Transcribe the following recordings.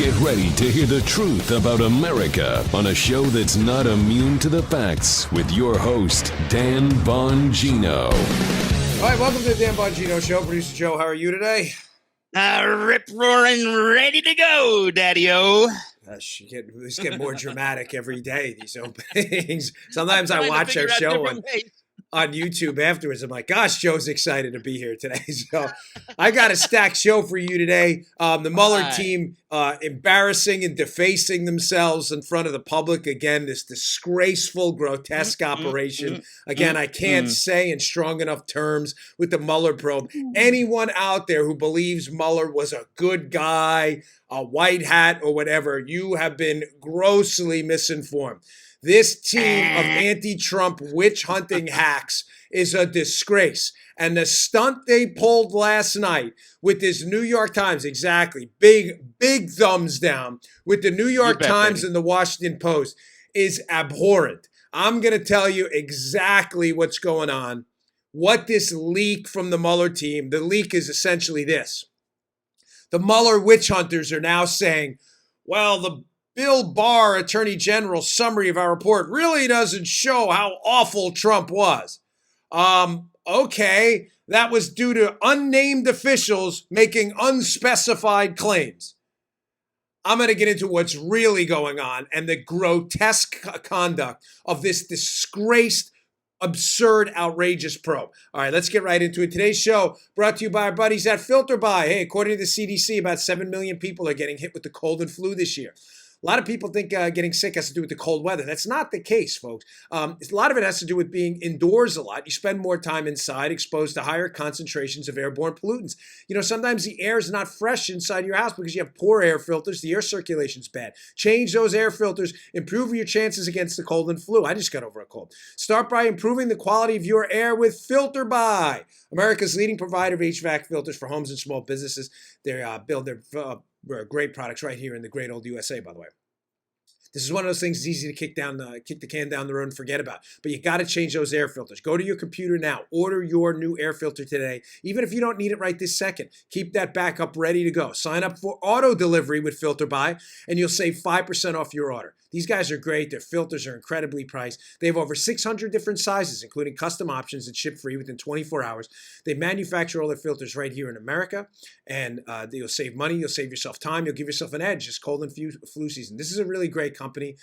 Get ready to hear the truth about America on a show that's not immune to the facts with your host, Dan Bongino. All right, welcome to the Dan Bongino Show. Producer Joe, how are you today? Rip-roaring, ready to go, Daddy-O. Gosh, these get more dramatic every day, these openings. Sometimes I watch our show on YouTube afterwards. I'm like, gosh, Joe's excited to be here today. So I got a stacked show for you today. The Mueller team embarrassing and defacing themselves in front of the public. Again, this disgraceful, grotesque operation. Again, I can't say in strong enough terms with the Mueller probe. Anyone out there who believes Mueller was a good guy, a white hat or whatever, you have been grossly misinformed. This team of anti-Trump witch-hunting hacks is a disgrace. And the stunt they pulled last night with this New York Times, exactly, big thumbs down, with the New York Times and the Washington Post is abhorrent. I'm going to tell you exactly what's going on, what this leak from the Mueller team, the leak is essentially this. The Mueller witch hunters are now saying, well, the Bill Barr, Attorney General, summary of our report really doesn't show how awful Trump was. Okay, that was due to unnamed officials making unspecified claims. I'm going to get into what's really going on and the grotesque conduct of this disgraced, absurd, outrageous probe. All right, let's get right into it. Today's show brought to you by our buddies at FilterBuy. Hey, according to the CDC, about 7 million people are getting hit with the cold and flu this year. A lot of people think getting sick has to do with the cold weather. That's not the case, folks. A lot of it has to do with being indoors a lot. You spend more time inside, exposed to higher concentrations of airborne pollutants. You know, sometimes the air is not fresh inside your house because you have poor air filters. The air circulation's bad. Change those air filters. Improve your chances against the cold and flu. I just got over a cold. Start by improving the quality of your air with FilterBuy, America's leading provider of HVAC filters for homes and small businesses. They build their great products right here in the great old USA, by the way. This is one of those things that's easy to kick the can down the road and forget about. But you got to change those air filters. Go to your computer now. Order your new air filter today. Even if you don't need it right this second, keep that backup ready to go. Sign up for auto delivery with FilterBuy, and you'll save 5% off your order. These guys are great. Their filters are incredibly priced. They have over 600 different sizes, including custom options that ship free within 24 hours. They manufacture all their filters right here in America, and you'll save money. You'll save yourself time. You'll give yourself an edge. It's cold and flu season. This is a really great company.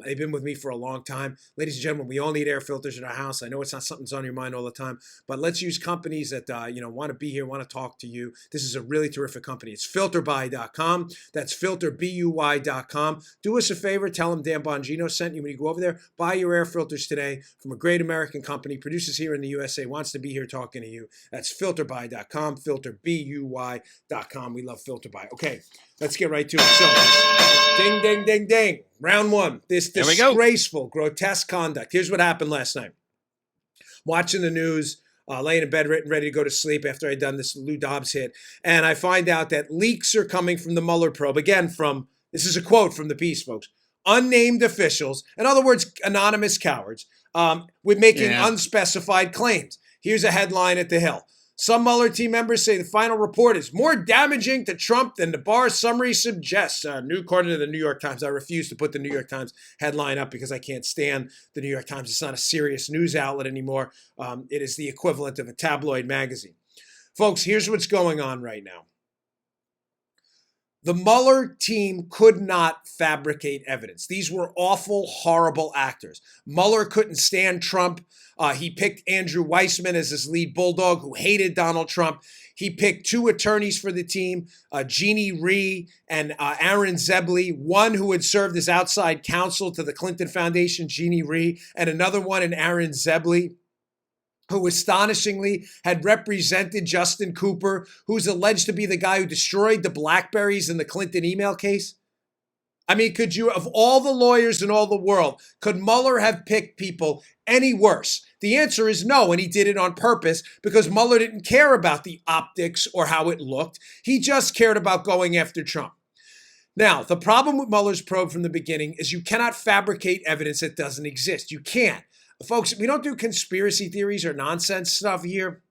They've been with me for a long time. Ladies and gentlemen, we all need air filters in our house. I know it's not something that's on your mind all the time, but let's use companies that want to be here, want to talk to you. This is a really terrific company. It's filterbuy.com. That's filterbuy.com. Do us a favor. Tell them Dan Bongino sent you when you go over there. Buy your air filters today from a great American company. Produces here in the USA. Wants to be here talking to you. That's filterbuy.com. Filterbuy.com. We love FilterBuy. Okay, let's get right to it. So, ding, ding, ding, ding. Round one. This disgraceful, grotesque conduct. Here's what happened last night. Watching the news, laying in bed, ready to go to sleep after I'd done this Lou Dobbs hit. And I find out that leaks are coming from the Mueller probe. Again, this is a quote from the piece, folks. Unnamed officials, in other words, anonymous cowards, with making unspecified claims. Here's a headline at the Hill. Some Mueller team members say the final report is more damaging to Trump than the Barr summary suggests. According to the New York Times. I refuse to put the New York Times headline up because I can't stand the New York Times. It's not a serious news outlet anymore. It is the equivalent of a tabloid magazine. Folks, here's what's going on right now. The Mueller team could not fabricate evidence. These were awful, horrible actors. Mueller couldn't stand Trump. He picked Andrew Weissman as his lead bulldog who hated Donald Trump. He picked two attorneys for the team, Jeannie Rhee and Aaron Zebley, one who had served as outside counsel to the Clinton Foundation, Jeannie Rhee, and another one in Aaron Zebley, who astonishingly had represented Justin Cooper, who's alleged to be the guy who destroyed the BlackBerries in the Clinton email case. I mean, could you, of all the lawyers in all the world, could Mueller have picked people any worse? The answer is no, and he did it on purpose because Mueller didn't care about the optics or how it looked. He just cared about going after Trump. Now, the problem with Mueller's probe from the beginning is you cannot fabricate evidence that doesn't exist. You can't. Folks, we don't do conspiracy theories or nonsense stuff here.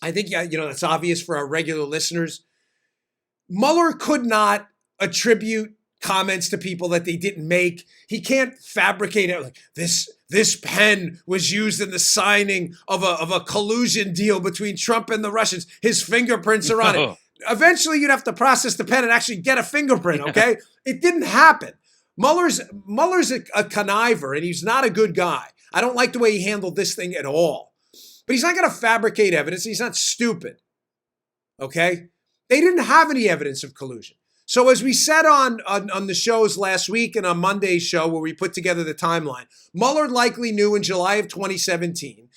I think, that's obvious for our regular listeners. Mueller could not attribute comments to people that they didn't make. He can't fabricate it like this pen was used in the signing of a collusion deal between Trump and the Russians. His fingerprints are on it. Eventually, you'd have to process the pen and actually get a fingerprint, okay? It didn't happen. Mueller's a conniver, and he's not a good guy. I don't like the way he handled this thing at all. But he's not going to fabricate evidence. He's not stupid, okay? They didn't have any evidence of collusion. So as we said on the shows last week and on Monday's show where we put together the timeline, Mueller likely knew in July of 2017,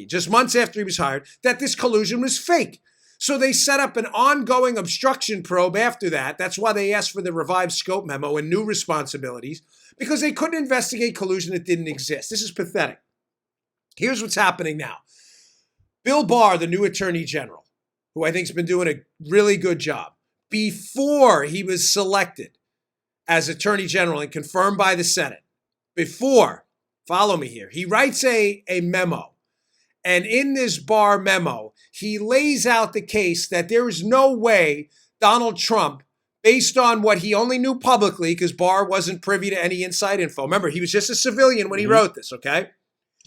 just months after he was hired, that this collusion was fake. So they set up an ongoing obstruction probe after that. That's why they asked for the revived scope memo and new responsibilities, because they couldn't investigate collusion that didn't exist. This is pathetic. Here's what's happening now. Bill Barr, the new attorney general, who I think has been doing a really good job, before he was selected as attorney general and confirmed by the Senate, follow me here, he writes a memo. And in this Barr memo, he lays out the case that there is no way Donald Trump, based on what he only knew publicly, because Barr wasn't privy to any inside info. Remember, he was just a civilian when he wrote this, okay?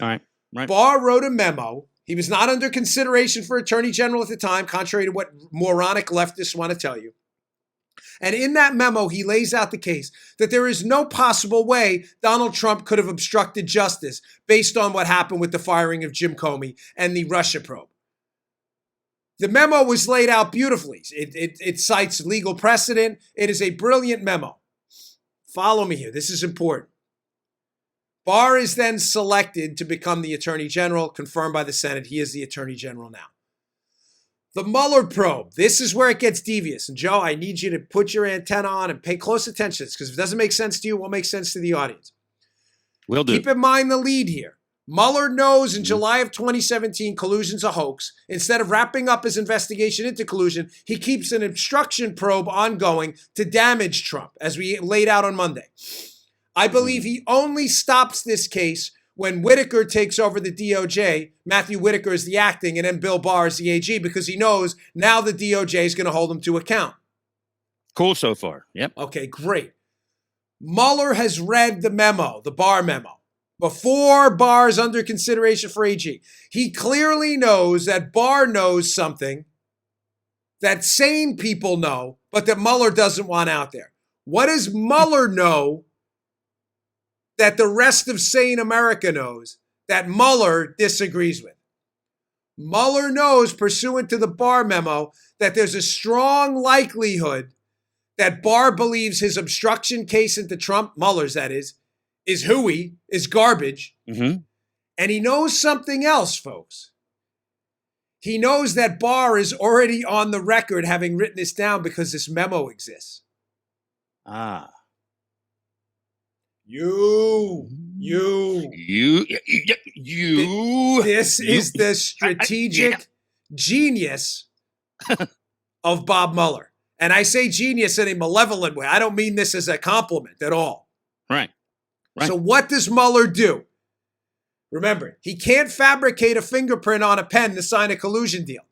All right. Barr wrote a memo. He was not under consideration for attorney general at the time, contrary to what moronic leftists want to tell you. And in that memo, he lays out the case that there is no possible way Donald Trump could have obstructed justice based on what happened with the firing of Jim Comey and the Russia probe. The memo was laid out beautifully. It cites legal precedent. It is a brilliant memo. Follow me here. This is important. Barr is then selected to become the attorney general, confirmed by the Senate. He is the attorney general now. The Mueller probe. This is where it gets devious. And Joe, I need you to put your antenna on and pay close attention to this, because if it doesn't make sense to you, it won't make sense to the audience. Will do. Keep in mind the lead here. Mueller knows in July of 2017 collusion's a hoax. Instead of wrapping up his investigation into collusion, he keeps an obstruction probe ongoing to damage Trump, as we laid out on Monday. I believe he only stops this case when Whitaker takes over the DOJ. Matthew Whitaker is the acting, and then Bill Barr is the AG, because he knows now the DOJ is going to hold him to account. Cool so far. Yep. Okay, great. Mueller has read the memo, the Barr memo, before Barr's under consideration for AG. He clearly knows that Barr knows something that sane people know, but that Mueller doesn't want out there. What does Mueller know that the rest of sane America knows that Mueller disagrees with? Mueller knows, pursuant to the Barr memo, that there's a strong likelihood that Barr believes his obstruction case into Trump, Mueller's that is hooey, is garbage. Mm-hmm. And he knows something else, folks. He knows that Barr is already on the record having written this down because this memo exists. Ah. You. This is the strategic genius of Bob Mueller. And I say genius in a malevolent way. I don't mean this as a compliment at all. Right. So what does Mueller do? Remember, he can't fabricate a fingerprint on a pen to sign a collusion deal.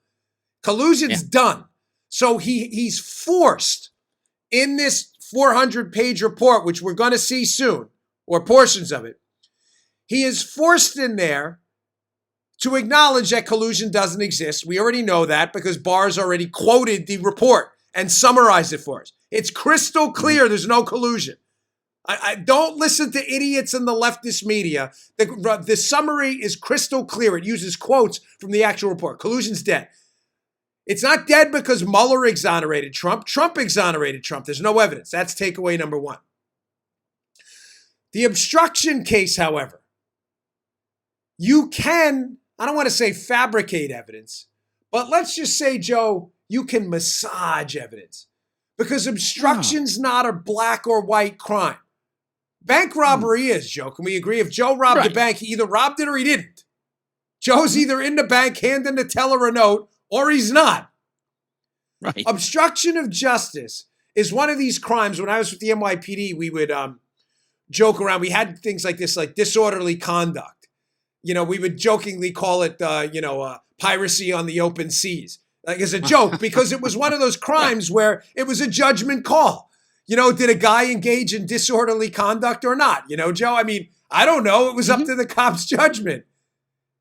Collusion's done. So he's forced in this 400-page report, which we're going to see soon, or portions of it, he is forced in there to acknowledge that collusion doesn't exist. We already know that because Barr's already quoted the report and summarized it for us. It's crystal clear there's no collusion. I don't listen to idiots in the leftist media. The summary is crystal clear. It uses quotes from the actual report. Collusion's dead. It's not dead because Mueller exonerated Trump. Trump exonerated Trump. There's no evidence. That's takeaway number one. The obstruction case, however, you can, I don't want to say fabricate evidence, but let's just say, Joe, you can massage evidence because obstruction's not a black or white crime. Bank robbery is, Joe. Can we agree? If Joe robbed a bank, he either robbed it or he didn't. Joe's either in the bank handing the teller a note or he's not. Right. Obstruction of justice is one of these crimes. When I was with the NYPD, we would joke around. We had things like this, like disorderly conduct. You know, we would jokingly call it, piracy on the open seas. like as a joke, because it was one of those crimes where it was a judgment call. Did a guy engage in disorderly conduct or not? Joe, I mean, I don't know. It was up to the cop's judgment.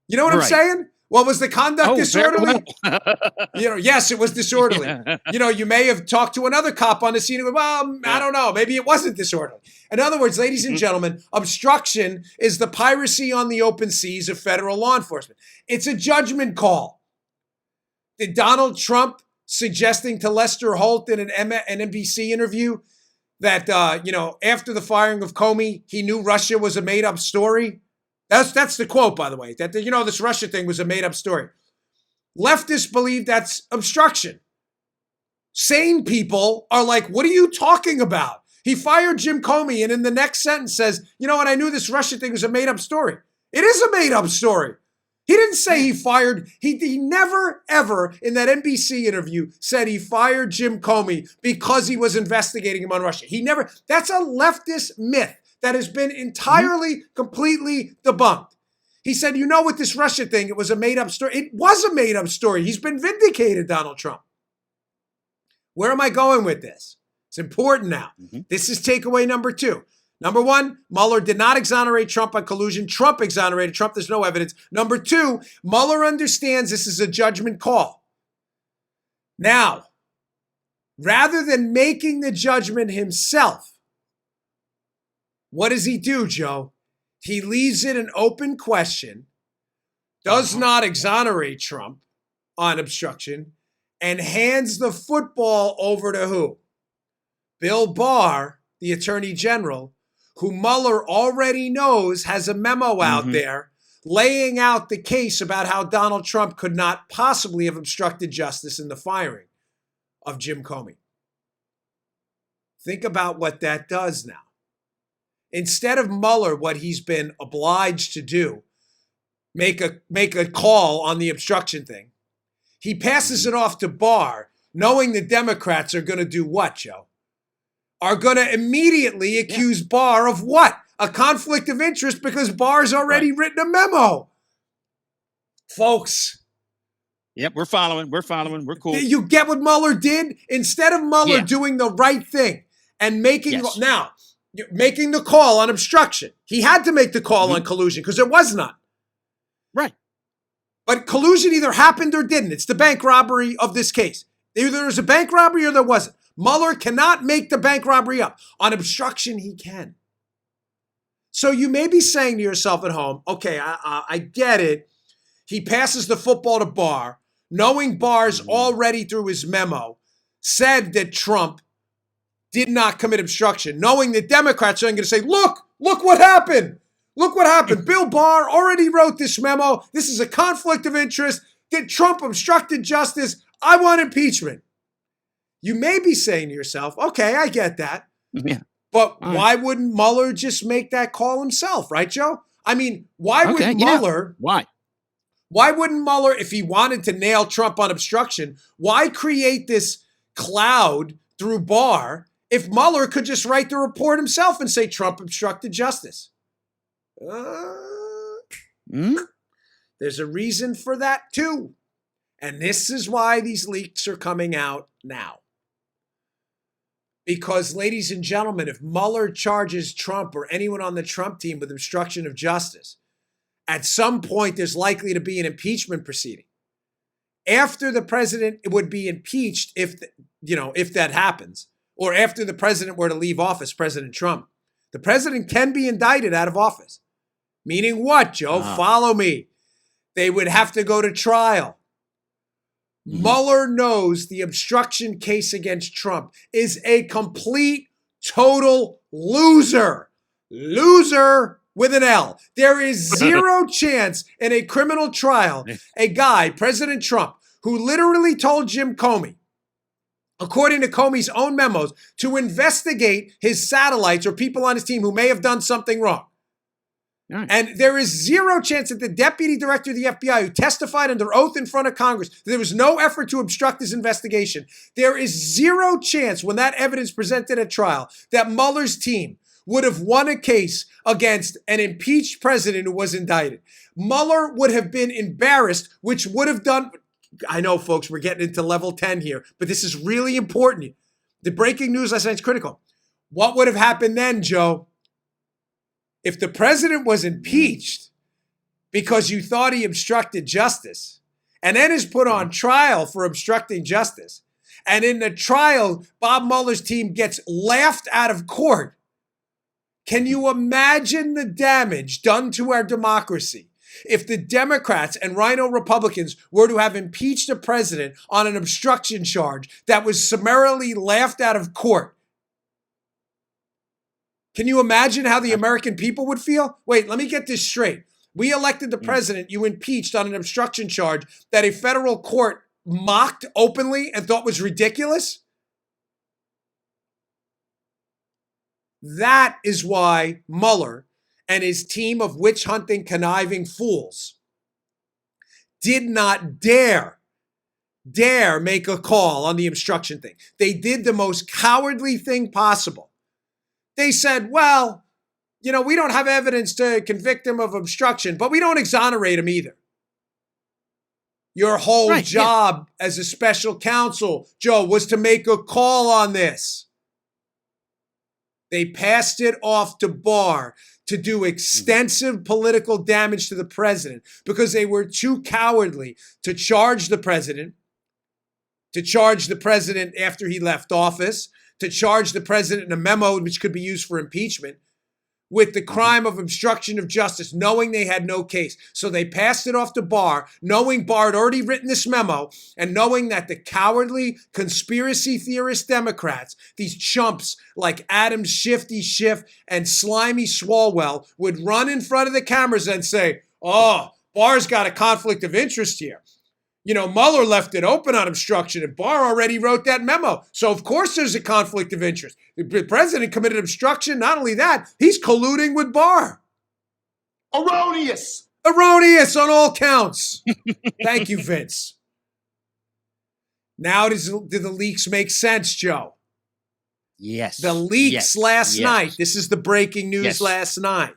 You know what I'm saying? Well, was the conduct disorderly? Well. Yes, it was disorderly. You may have talked to another cop on the scene and go, well, I don't know. Maybe it wasn't disorderly. In other words, ladies and gentlemen, obstruction is the piracy on the open seas of federal law enforcement. It's a judgment call. Did Donald Trump suggesting to Lester Holt in an NBC interview that, after the firing of Comey, he knew Russia was a made-up story? That's the quote, by the way, that, this Russia thing was a made-up story. Leftists believe that's obstruction. Sane people are like, what are you talking about? He fired Jim Comey, and in the next sentence says, you know what, I knew this Russia thing was a made-up story. It is a made-up story. He didn't say he fired, he never, ever, in that NBC interview, said he fired Jim Comey because he was investigating him on Russia. That's a leftist myth that has been entirely, completely debunked. He said, with this Russia thing, it was a made-up story. It was a made-up story. He's been vindicated, Donald Trump. Where am I going with this? It's important now. This is takeaway number 2. Number 1, Mueller did not exonerate Trump on collusion. Trump exonerated Trump. There's no evidence. Number 2, Mueller understands this is a judgment call. Now, rather than making the judgment himself, what does he do, Joe? He leaves it an open question, does not exonerate Trump on obstruction, and hands the football over to who? Bill Barr, the Attorney General, who Mueller already knows has a memo out there laying out the case about how Donald Trump could not possibly have obstructed justice in the firing of Jim Comey. Think about what that does now. Instead of Mueller, what he's been obliged to do, make a call on the obstruction thing, he passes it off to Barr, knowing the Democrats are going to do what, Joe? Are going to immediately accuse Barr of what? A conflict of interest because Barr's already written a memo. Folks. Yep, we're following. We're cool. You get what Mueller did? Instead of Mueller doing the right thing and making the call on obstruction. He had to make the call on collusion because there was none. Right. But collusion either happened or didn't. It's the bank robbery of this case. Either there was a bank robbery or there wasn't. Mueller cannot make the bank robbery up. On obstruction, he can. So you may be saying to yourself at home, okay, I get it. He passes the football to Barr, knowing Barr's already through his memo said that Trump did not commit obstruction, knowing that Democrats are going to say, look what happened. Look what happened. Bill Barr already wrote this memo. This is a conflict of interest. Did Trump obstructed justice? I want impeachment. You may be saying to yourself, okay, I get that. Yeah. But why wouldn't Mueller just make that call himself, right, Joe? I mean, why would Mueller? Why? Why wouldn't Mueller, if he wanted to nail Trump on obstruction, why create this cloud through Barr if Mueller could just write the report himself and say Trump obstructed justice? There's a reason for that too. And this is why these leaks are coming out now. Because, ladies and gentlemen, if Mueller charges Trump or anyone on the Trump team with obstruction of justice, at some point there's likely to be an impeachment proceeding. After the president would be impeached, if that happens, or after the president were to leave office, President Trump, the president can be indicted out of office. Meaning what, Joe? Follow me. They would have to go to trial. Mueller knows the obstruction case against Trump is a complete, total loser. Loser with an L. There is zero chance in a criminal trial, a guy, President Trump, who literally told Jim Comey, according to Comey's own memos, to investigate his satellites or people on his team who may have done something wrong. Right. And there is zero chance that the deputy director of the FBI, who testified under oath in front of Congress, that there was no effort to obstruct his investigation. There is zero chance when that evidence presented at trial that Mueller's team would have won a case against an impeached president who was indicted. Mueller would have been embarrassed, which would have done I know, folks, we're getting into level 10 here, but this is really important. The breaking news last night is critical. What would have happened then, Joe, if the president was impeached because you thought he obstructed justice and then is put on trial for obstructing justice? And in the trial, Bob Mueller's team gets laughed out of court. Can you imagine the damage done to our democracy if the Democrats and Rhino Republicans were to have impeached a president on an obstruction charge that was summarily laughed out of court? Can you imagine how the American people would feel? Wait, let me get this straight. We elected the president you impeached on an obstruction charge that a federal court mocked openly and thought was ridiculous? That is why Mueller and his team of witch hunting, conniving fools did not dare make a call on the obstruction thing. They did the most cowardly thing possible. They said, well, we don't have evidence to convict him of obstruction, but we don't exonerate him either. Your whole job as a special counsel, Joe, was to make a call on this. They passed it off to Barr to do extensive political damage to the president because they were too cowardly to charge the president after he left office, to charge the president in a memo which could be used for impeachment with the crime of obstruction of justice, knowing they had no case. So they passed it off to Barr, knowing Barr had already written this memo and knowing that the cowardly conspiracy theorist Democrats, these chumps like Adam Shifty Schiff and Slimy Swalwell, would run in front of the cameras and say, oh, Barr's got a conflict of interest here. Mueller left it open on obstruction and Barr already wrote that memo. So of course there's a conflict of interest. The president committed obstruction. Not only that, he's colluding with Barr. Erroneous on all counts. Thank you, Vince. Now, do the leaks make sense, Joe? Yes. The leaks last night. This is the breaking news last night.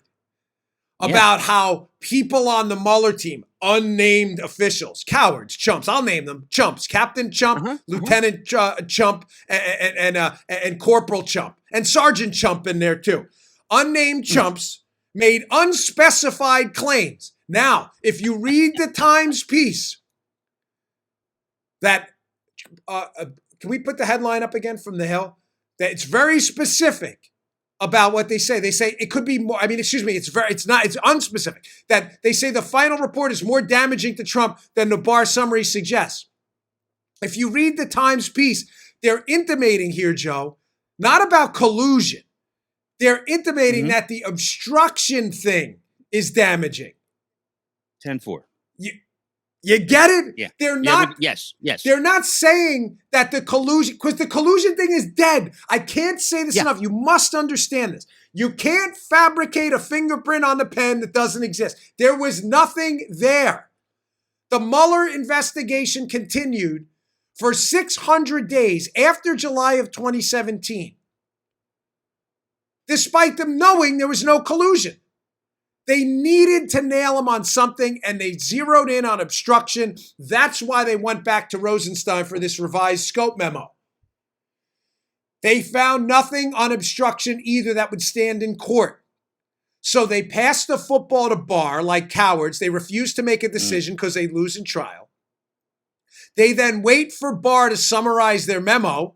About how people on the Mueller team, unnamed officials, cowards, chumps, I'll name them, chumps, Captain Chump, Lieutenant Chump, and Corporal Chump, and Sergeant Chump in there too. Unnamed chumps made unspecified claims. Now, if you read the Times piece, that, can we put the headline up again from the Hill? That it's very specific about what they say. They say it could be more. It's unspecific. That they say the final report is more damaging to Trump than the Barr summary suggests. If you read the Times piece, they're intimating here, Joe, not about collusion. They're intimating that the obstruction thing is damaging. 10-4. You get it? Yeah. They're not. Yes. They're not saying that the collusion, because the collusion thing is dead. I can't say this enough. You must understand this. You can't fabricate a fingerprint on the pen that doesn't exist. There was nothing there. The Mueller investigation continued for 600 days after July of 2017, despite them knowing there was no collusion. They needed to nail him on something, and they zeroed in on obstruction. That's why they went back to Rosenstein for this revised scope memo. They found nothing on obstruction either that would stand in court. So they passed the football to Barr like cowards. They refused to make a decision because they lose in trial. They then wait for Barr to summarize their memo.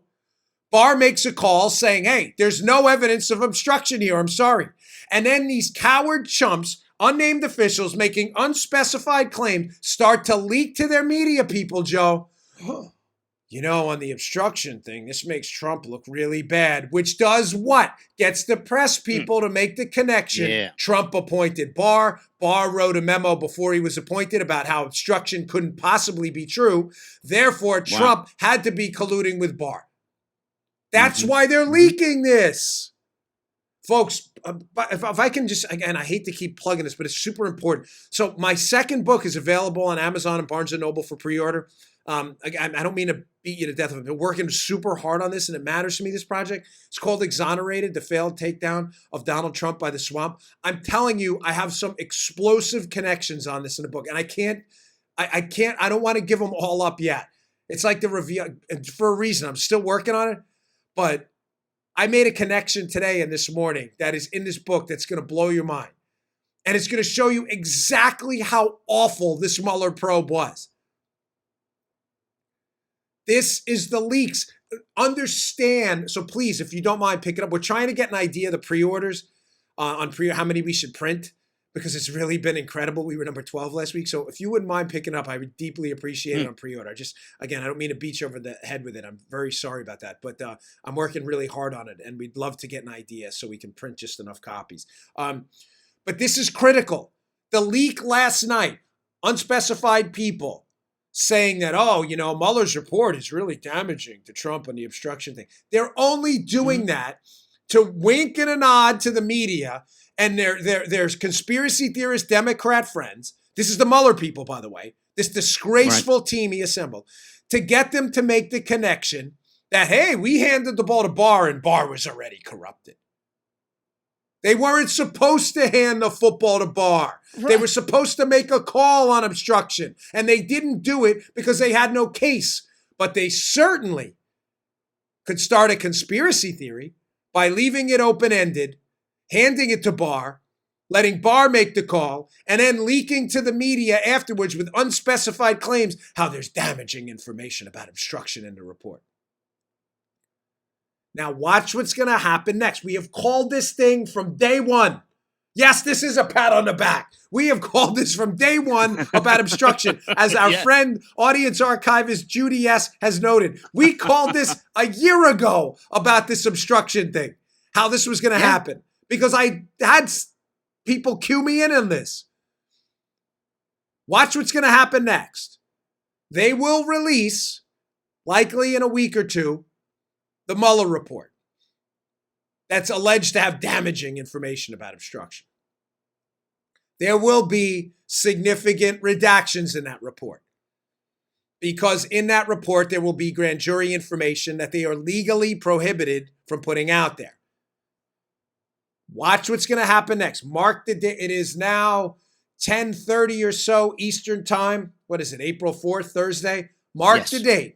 Barr makes a call saying, hey, there's no evidence of obstruction here. I'm sorry. And then these coward chumps, unnamed officials making unspecified claims, start to leak to their media people, Joe. On the obstruction thing, this makes Trump look really bad, which does what? Gets the press people to make the connection. Yeah. Trump appointed Barr. Barr wrote a memo before he was appointed about how obstruction couldn't possibly be true. Therefore, Trump had to be colluding with Barr. That's why they're leaking this. Folks, if I can just, again, I hate to keep plugging this, but it's super important. So my second book is available on Amazon and Barnes & Noble for pre-order. I don't mean to beat you to death. I've been working super hard on this, and it matters to me, this project. It's called Exonerated, the failed takedown of Donald Trump by the swamp. I'm telling you, I have some explosive connections on this in the book, and I can't I don't want to give them all up yet. It's like the review for a reason. I'm still working on it, but I made a connection today and this morning that is in this book that's going to blow your mind. And it's going to show you exactly how awful this Mueller probe was. This is the leaks. Understand. So please, if you don't mind, pick it up. We're trying to get an idea of the pre-orders on how many we should print, because it's really been incredible. We were number 12 last week. So if you wouldn't mind picking up, I would deeply appreciate it on pre-order. Again, I don't mean to beat you over the head with it. I'm very sorry about that. But I'm working really hard on it, and we'd love to get an idea so we can print just enough copies. But this is critical. The leak last night, unspecified people saying that, Mueller's report is really damaging to Trump on the obstruction thing. They're only doing that to wink and a nod to the media and there's conspiracy theorist Democrat friends. This is the Mueller people, by the way, this disgraceful team he assembled, to get them to make the connection that, hey, we handed the ball to Barr and Barr was already corrupted. They weren't supposed to hand the football to Barr. Right. They were supposed to make a call on obstruction, and they didn't do it because they had no case. But they certainly could start a conspiracy theory by leaving it open-ended, handing it to Barr, letting Barr make the call, and then leaking to the media afterwards with unspecified claims how there's damaging information about obstruction in the report. Now watch what's going to happen next. We have called this thing from day one. Yes, this is a pat on the back. We have called this from day one about obstruction. As our friend, audience archivist Judy S. has noted, we called this a year ago about this obstruction thing, how this was going to happen, because I had people cue me in on this. Watch what's going to happen next. They will release, likely in a week or two, the Mueller report that's alleged to have damaging information about obstruction. There will be significant redactions in that report, because in that report there will be grand jury information that they are legally prohibited from putting out there. Watch what's going to happen next. Mark the day. It is now 10:30 or so Eastern time. What is it, April 4th, Thursday? Mark the date.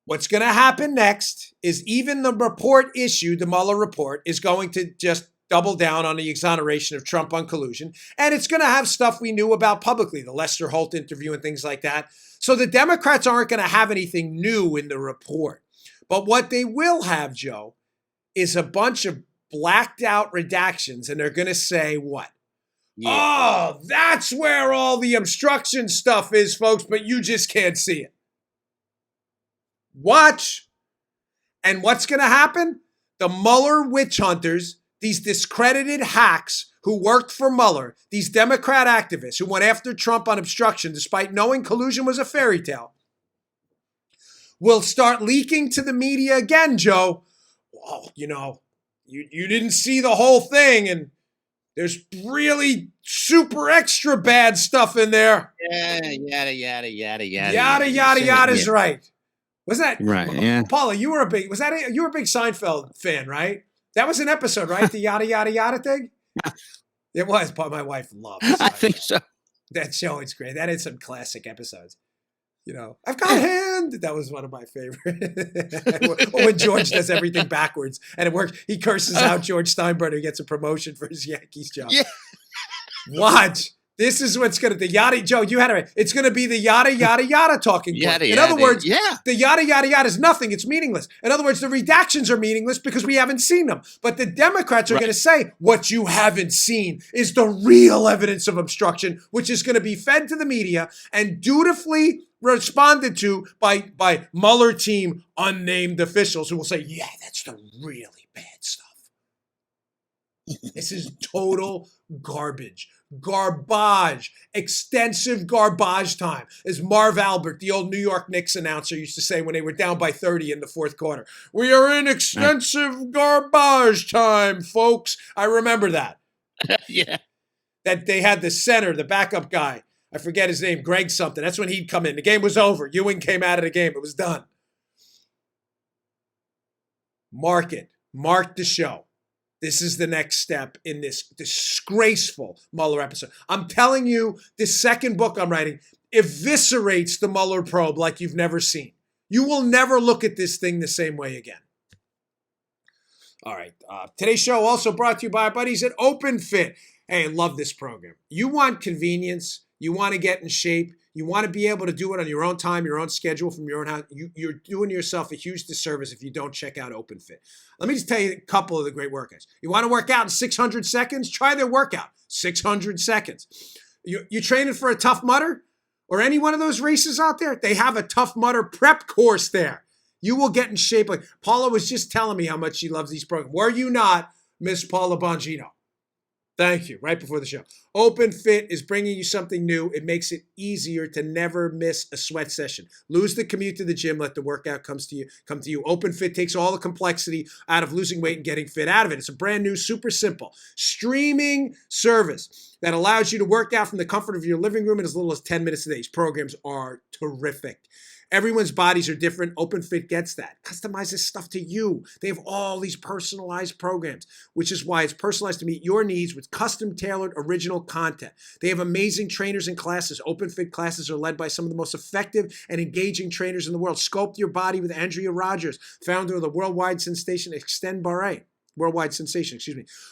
What's going to happen next is even the report issued, the Mueller report, is going to just double down on the exoneration of Trump on collusion. And it's going to have stuff we knew about publicly, the Lester Holt interview and things like that. So the Democrats aren't going to have anything new in the report. But what they will have, Joe, is a bunch of blacked out redactions. And they're going to say what? Yeah. Oh, that's where all the obstruction stuff is, folks, but you just can't see it. Watch. And what's going to happen? The Mueller witch hunters, these discredited hacks who worked for Mueller, these Democrat activists who went after Trump on obstruction despite knowing collusion was a fairy tale, will start leaking to the media again, Joe. Oh, you didn't see the whole thing, and there's really super extra bad stuff in there. Yada, yada, yada, yada. Yada, yada, yada is right. Was that right? Yeah, Paula, you were a big Seinfeld fan, right? That was an episode, right? The yada yada yada thing. It was, but my wife loved it. I think so. That show, it's great. That is some classic episodes. I've got a hand. That was one of my favorite. When George does everything backwards and it works. He curses out George Steinbrenner, who gets a promotion for his Yankees job. Yeah. Watch. This is what's going to, the yada, Joe, you had it right. It's going to be the yada, yada, yada talking point. In other words, the yada, yada, yada is nothing. It's meaningless. In other words, the redactions are meaningless because we haven't seen them. But the Democrats are going to say, what you haven't seen is the real evidence of obstruction, which is going to be fed to the media and dutifully responded to by Mueller team unnamed officials who will say, yeah, that's the really bad stuff. This is total garbage. Garbage. Extensive garbage time. As Marv Albert, the old New York Knicks announcer, used to say when they were down by 30 in the fourth quarter. We are in extensive garbage time, folks. I remember that. Yeah. That they had the center, the backup guy. I forget his name, Greg something. That's when he'd come in. The game was over. Ewing came out of the game. It was done. Mark it. Mark the show. This is the next step in this disgraceful Mueller episode. I'm telling you, this second book I'm writing eviscerates the Mueller probe like you've never seen. You will never look at this thing the same way again. All right. Today's show also brought to you by our buddies at OpenFit. Hey, I love this program. You want convenience. You want to get in shape. You want to be able to do it on your own time, your own schedule, from your own house. You're doing yourself a huge disservice if you don't check out OpenFit. Let me just tell you a couple of the great workouts. You want to work out in 600 seconds? Try their workout. 600 seconds. You training for a Tough Mudder or any one of those races out there? They have a Tough Mudder prep course there. You will get in shape. Like Paula was just telling me how much she loves these programs. Were you not, Miss Paula Bongino? Thank you. Right before the show. OpenFit is bringing you something new. It makes it easier to never miss a sweat session. Lose the commute to the gym. Let the workout come to you. OpenFit takes all the complexity out of losing weight and getting fit out of it. It's a brand new, super simple streaming service that allows you to work out from the comfort of your living room in as little as 10 minutes a day. These programs are terrific. Everyone's bodies are different. OpenFit gets that. Customizes stuff to you. They have all these personalized programs, which is why it's personalized to meet your needs with custom-tailored original content. They have amazing trainers and classes. OpenFit classes are led by some of the most effective and engaging trainers in the world. Sculpt Your Body with Andrea Rogers, founder of the worldwide sensation Extend Barre. Worldwide sensation,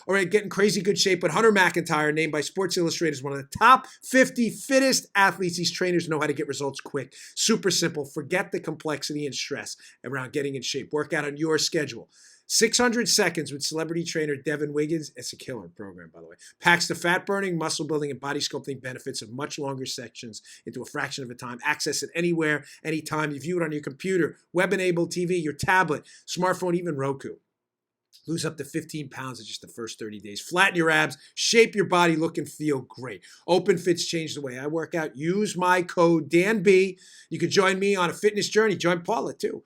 All right, get in crazy good shape with Hunter McIntyre, named by Sports Illustrated as one of the top 50 fittest athletes. These trainers know how to get results quick. Super simple. Forget the complexity and stress around getting in shape. Work out on your schedule. 600 seconds with celebrity trainer Devin Wiggins. It's a killer program, by the way. Packs the fat burning, muscle building, and body sculpting benefits of much longer sections into a fraction of a time. Access it anywhere, anytime. You view it on your computer, web-enabled TV, your tablet, smartphone, even Roku. Lose up to 15 pounds in just the first 30 days. Flatten your abs, shape your body, look and feel great. OpenFit's changed the way I work out. Use my code DANB. You can join me on a fitness journey. Join Paula too.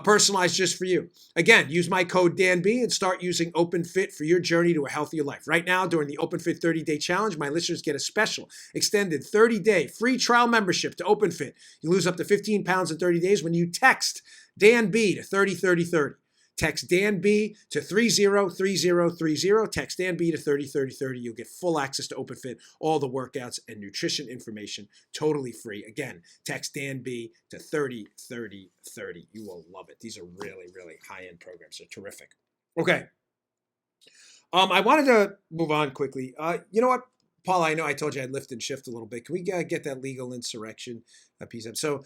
Personalized just for you. Again, use my code DANB and start using OpenFit for your journey to a healthier life. Right now, during the OpenFit 30-day challenge, my listeners get a special extended 30-day free trial membership to OpenFit. You lose up to 15 pounds in 30 days when you text DANB to 303030. Text DANB to 303030. Text DANB to 303030. You'll get full access to OpenFit, all the workouts and nutrition information, totally free. Again, text DANB to 303030. You will love it. These are really, really high-end programs. They're terrific. Okay. I wanted to move on quickly. You know what, Paul? I know I told you I'd lift and shift a little bit. Can we get that legal insurrection piece up? So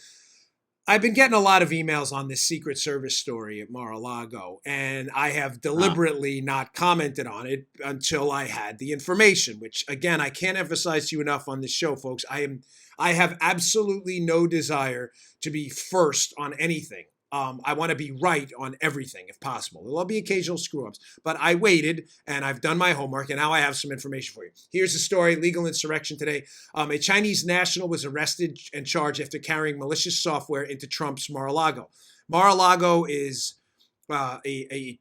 I've been getting a lot of emails on this Secret Service story at Mar-a-Lago, and I have deliberately not commented on it until I had the information, which, again, I can't emphasize to you enough on this show, folks. I have absolutely no desire to be first on anything. I want to be right on everything if possible. There'll be occasional screw-ups, but I waited and I've done my homework and now I have some information for you. Here's the story, legal insurrection today. A Chinese national was arrested and charged after carrying malicious software into Trump's Mar-a-Lago. Mar-a-Lago is a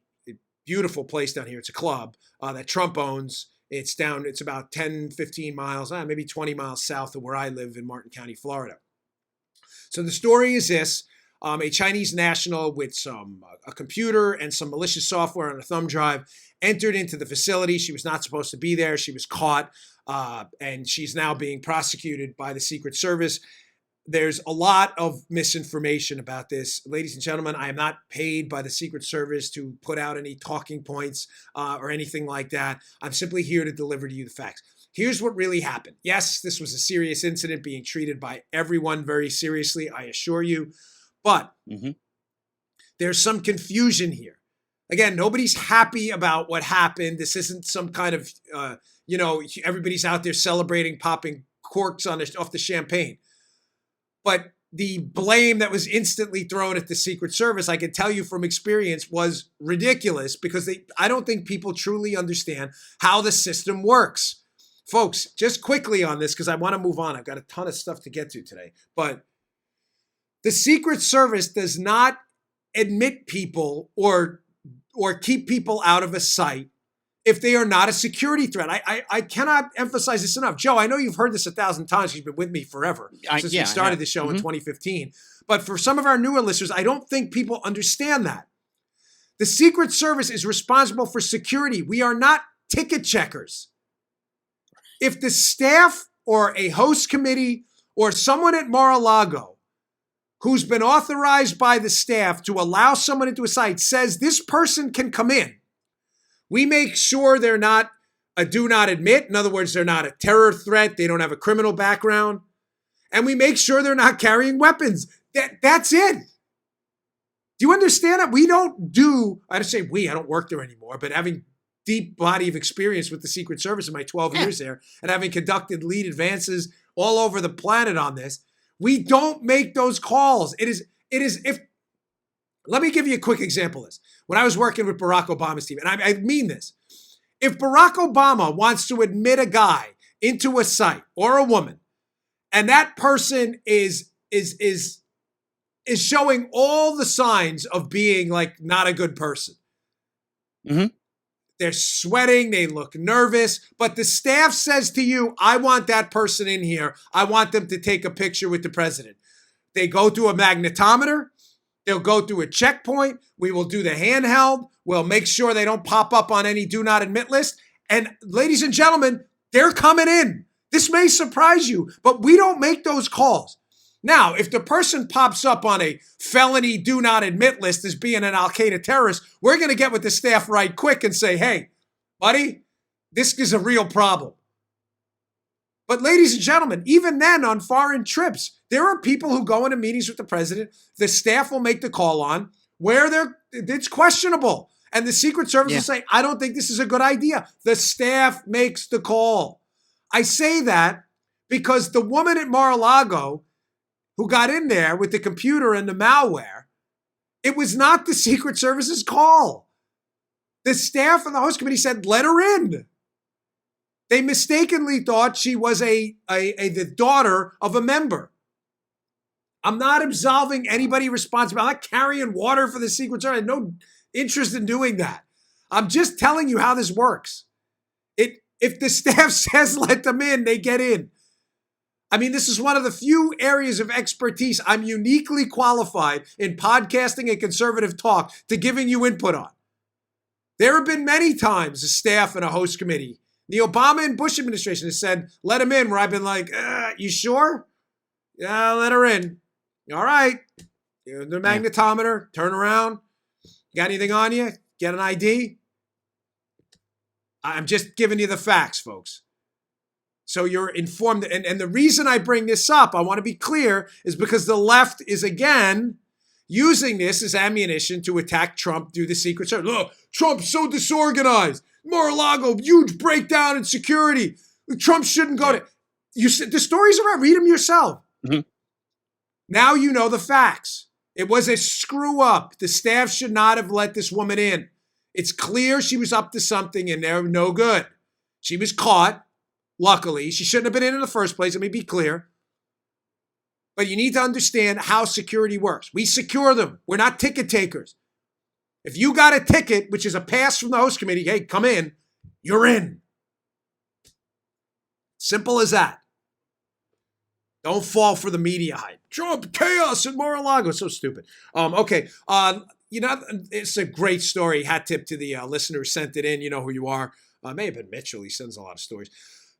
beautiful place down here. It's a club that Trump owns. It's about 10, 15 miles, maybe 20 miles south of where I live in Martin County, Florida. So the story is this. A Chinese national with a computer and some malicious software on a thumb drive entered into the facility. She was not supposed to be there. She was caught, and she's now being prosecuted by the Secret Service. There's a lot of misinformation about this. Ladies and gentlemen, I am not paid by the Secret Service to put out any talking points or anything like that. I'm simply here to deliver to you the facts. Here's what really happened. Yes, this was a serious incident being treated by everyone very seriously, I assure you. But there's some confusion here. Again, nobody's happy about what happened. This isn't some kind of, everybody's out there celebrating, popping corks off the champagne. But the blame that was instantly thrown at the Secret Service, I can tell you from experience, was ridiculous because I don't think people truly understand how the system works. Folks, just quickly on this, because I want to move on. I've got a ton of stuff to get to today. But the Secret Service does not admit people or keep people out of a site if they are not a security threat. I cannot emphasize this enough. Joe, I know you've heard this 1,000 times. You've been with me forever since we started the show in 2015. But for some of our newer listeners, I don't think people understand that. The Secret Service is responsible for security. We are not ticket checkers. If the staff or a host committee or someone at Mar-a-Lago who's been authorized by the staff to allow someone into a site says this person can come in, we make sure they're not a do not admit. In other words, they're not a terror threat. They don't have a criminal background. And we make sure they're not carrying weapons. That's it. Do you understand that? We don't do, I say we, I don't work there anymore, but having deep body of experience with the Secret Service in my 12 years there and having conducted lead advances all over the planet on this, we don't make those calls. It is if, let me give you a quick example of this. When I was working with Barack Obama's team, and I mean this, if Barack Obama wants to admit a guy into a site or a woman, and that person is showing all the signs of being like not a good person. Mm-hmm. They're sweating, they look nervous, but the staff says to you, I want that person in here. I want them to take a picture with the president. They go through a magnetometer. They'll go through a checkpoint. We will do the handheld. We'll make sure they don't pop up on any do not admit list. And ladies and gentlemen, they're coming in. This may surprise you, but we don't make those calls. Now, if the person pops up on a felony do not admit list as being an Al-Qaeda terrorist, we're going to get with the staff right quick and say, hey, buddy, this is a real problem. But ladies and gentlemen, even then on foreign trips, there are people who go into meetings with the president. The staff will make the call on where it's questionable. And the Secret Service will say, I don't think this is a good idea. The staff makes the call. I say that because the woman at Mar-a-Lago who got in there with the computer and the malware, it was not the Secret Service's call. The staff and the host committee said, let her in. They mistakenly thought she was the daughter of a member. I'm not absolving anybody responsible. I'm not carrying water for the Secret Service. I have no interest in doing that. I'm just telling you how this works. If the staff says let them in, they get in. I mean, this is one of the few areas of expertise I'm uniquely qualified in podcasting and conservative talk to giving you input on. There have been many times a staff and a host committee, the Obama and Bush administration has said, let them in, where I've been like, you sure? Yeah, let her in. All right. The magnetometer, turn around. Got anything on you? Get an ID? I'm just giving you the facts, folks. So you're informed. And the reason I bring this up, I want to be clear, is because the left is, again, using this as ammunition to attack Trump through the Secret Service. Look, Trump's so disorganized. Mar-a-Lago, huge breakdown in security. Trump shouldn't go to... The stories are out. Read them yourself. Mm-hmm. Now you know the facts. It was a screw up. The staff should not have let this woman in. It's clear she was up to something and they're no good. She was caught. Luckily, she shouldn't have been in the first place. Let me be clear. But you need to understand how security works. We secure them. We're not ticket takers. If you got a ticket, which is a pass from the host committee, hey, come in, you're in. Simple as that. Don't fall for the media hype. Trump, chaos in Mar-a-Lago. So stupid. Okay. It's a great story. Hat tip to the listener who sent it in. You know who you are. May have been Mitchell. He sends a lot of stories.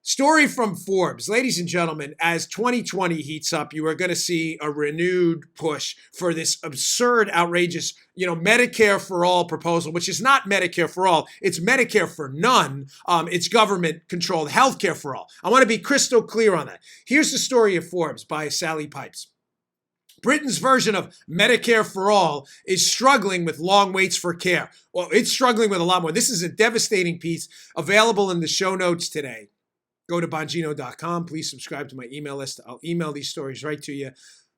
Story from Forbes. Ladies and gentlemen, as 2020 heats up, you are going to see a renewed push for this absurd, outrageous, Medicare for all proposal, which is not Medicare for all. It's Medicare for none. It's government-controlled healthcare for all. I want to be crystal clear on that. Here's the story of Forbes by Sally Pipes. Britain's version of Medicare for all is struggling with long waits for care. Well, it's struggling with a lot more. This is a devastating piece available in the show notes today. Go to Bongino.com. Please subscribe to my email list. I'll email these stories right to you.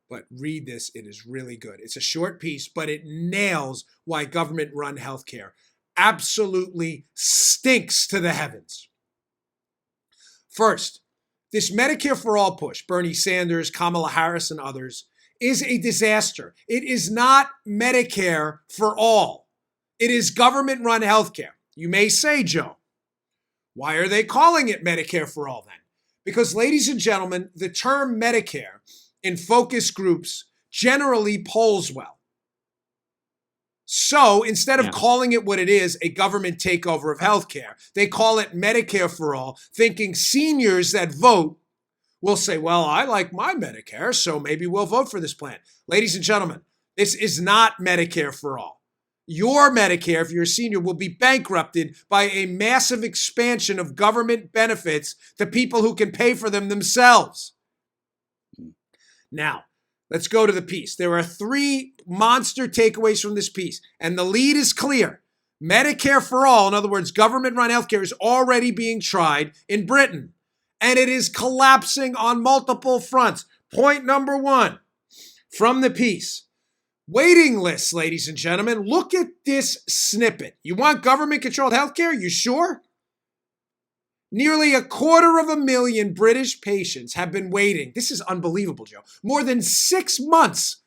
But read this. It is really good. It's a short piece, but it nails why government-run healthcare absolutely stinks to the heavens. First, this Medicare for all push, Bernie Sanders, Kamala Harris, and others, is a disaster. It is not Medicare for all. It is government-run healthcare. You may say, Joe, why are they calling it Medicare for all then? Because, ladies and gentlemen, the term Medicare in focus groups generally polls well. So instead of Yeah. calling it what it is, a government takeover of healthcare, they call it Medicare for all, thinking seniors that vote will say, well, I like my Medicare, so maybe we'll vote for this plan. Ladies and gentlemen, this is not Medicare for all. Your Medicare, if you're a senior, will be bankrupted by a massive expansion of government benefits to people who can pay for them themselves. Now, let's go to the piece. There are 3 monster takeaways from this piece, and the lead is clear. Medicare for all, in other words, government-run healthcare, is already being tried in Britain, and it is collapsing on multiple fronts. Point number 1 from the piece. Waiting lists, ladies and gentlemen. Look at this snippet. You want government-controlled healthcare? You sure? Nearly 250,000 British patients have been waiting. This is unbelievable, Joe. More than 6 months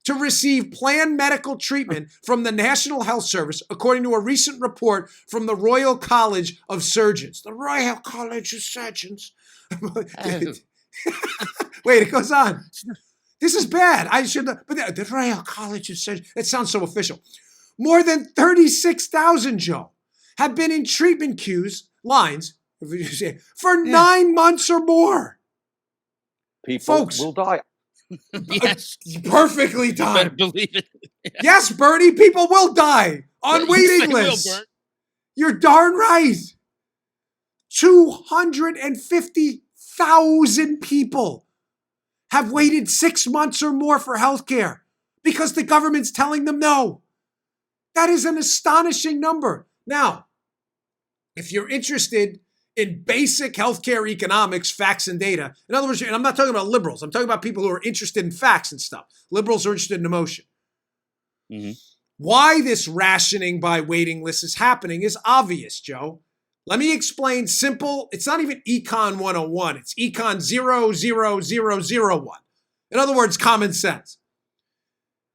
to receive planned medical treatment from the National Health Service, according to a recent report from the Royal College of Surgeons. The Royal College of Surgeons. Wait, it goes on. This is bad. I should, but the Royal College of Surgeons. It sounds so official. More than 36,000, Joe, have been in treatment lines for 9 months or more. People Folks, will die. Yes. Perfectly Better timed. believe it. Yes, Bernie, people will die on Yes, waiting they will, lists. Bert. You're darn right. 250,000 people have waited 6 months or more for health care because the government's telling them no. That is an astonishing number. Now, if you're interested in basic healthcare economics, facts, and data, in other words, and I'm not talking about liberals, I'm talking about people who are interested in facts and stuff. Liberals are interested in emotion. Mm-hmm. Why this rationing by waiting lists is happening is obvious, Joe. Let me explain simple. It's not even Econ 101. It's Econ 00001. In other words, common sense.